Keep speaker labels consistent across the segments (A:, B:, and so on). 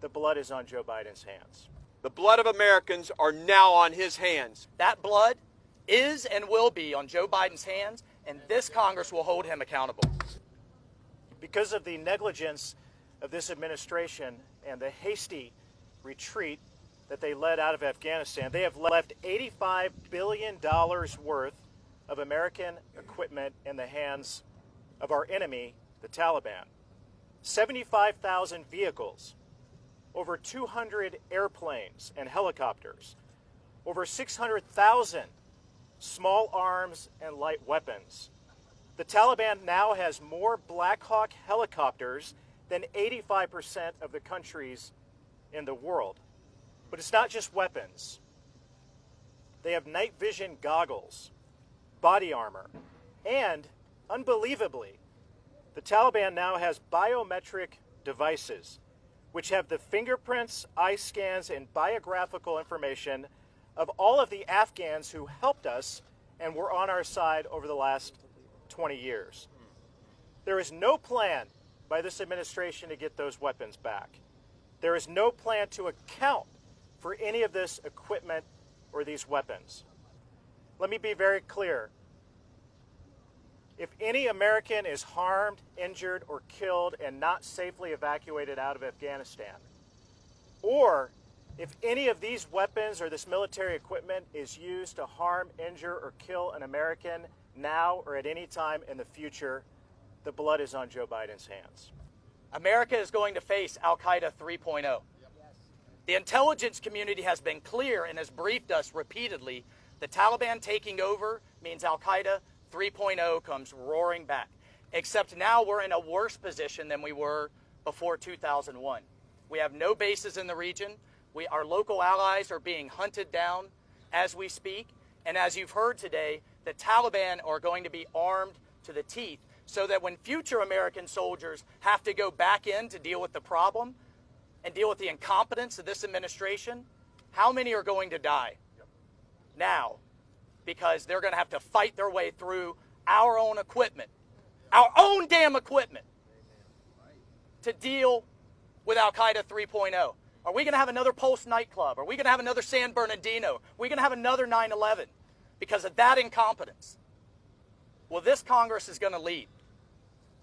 A: the blood is on Joe Biden's hands.
B: The blood of Americans are now on his hands.
C: That blood is and will be on Joe Biden's hands, and this Congress will hold him accountable.
A: Because of the negligence of this administration and the hasty retreat that they led out of Afghanistan, they have left $85 billion worth of American equipment in the hands of our enemy, the Taliban. 75,000 vehicles, over 200 airplanes and helicopters, over 600,000 small arms and light weapons. The Taliban now has more Black Hawk helicopters than 85% of the countries in the world. But it's not just weapons. They have night vision goggles, body armor, and, unbelievably, the Taliban now has biometric devices which have the fingerprints, eye scans, and biographical information of all of the Afghans who helped us and were on our side over the last 20 years. There is no plan by this administration to get those weapons back. There is no plan to account for any of this equipment or these weapons. Let me be very clear. If any American is harmed, injured, or killed and not safely evacuated out of Afghanistan, or if any of these weapons or this military equipment is used to harm, injure, or kill an American now or at any time in the future, the blood is on Joe Biden's hands.
C: America is going to face Al-Qaeda 3.0. The intelligence community has been clear and has briefed us repeatedly. The Taliban taking over means Al-Qaeda 3.0 comes roaring back. Except now we're in a worse position than we were before 2001. We have no bases in the region. Our local allies are being hunted down as we speak. And as you've heard today, the Taliban are going to be armed to the teeth so that when future American soldiers have to go back in to deal with the problem and deal with the incompetence of this administration, how many are going to die now? Because they're going to have to fight their way through our own equipment, our own damn equipment, to deal with Al-Qaeda 3.0. Are we going to have another Pulse nightclub? Are we going to have another San Bernardino? Are we going to have another 9/11 because of that incompetence? Well, this Congress is going to lead.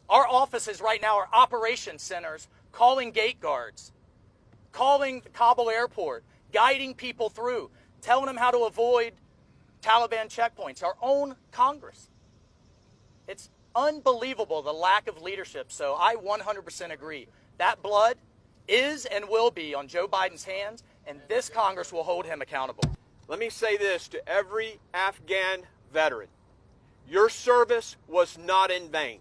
C: Our offices right now are operations centers, calling gate guards, calling the Kabul airport, guiding people through, telling them how to avoid Taliban checkpoints, our own Congress. It's unbelievable, the lack of leadership. So I 100% agree. That blood is and will be on Joe Biden's hands, and this Congress will hold him accountable.
B: Let me say this to every Afghan veteran. Your service was not in vain.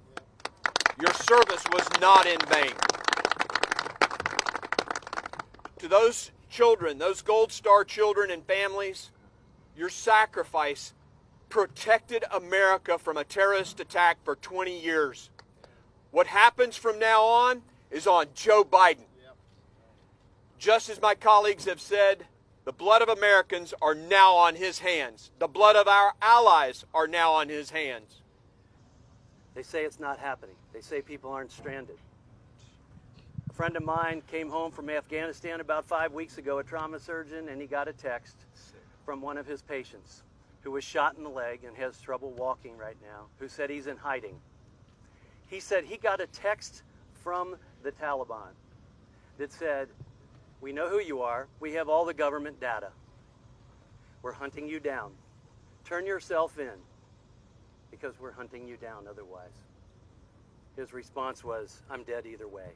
B: Your service was not in vain. To those children, those Gold Star children and families, your sacrifice protected America from a terrorist attack for 20 years. What happens from now on is on Joe Biden. Just as my colleagues have said, the blood of Americans are now on his hands. The blood of our allies are now on his hands.
D: They say it's not happening. They say people aren't stranded. A friend of mine came home from Afghanistan about 5 weeks ago, a trauma surgeon, and he got a text from one of his patients who was shot in the leg and has trouble walking right now, who said he's in hiding. He said he got a text from the Taliban that said, "We know who you are. We have all the government data. We're hunting you down. Turn yourself in because we're hunting you down otherwise." His response was, "I'm dead either way."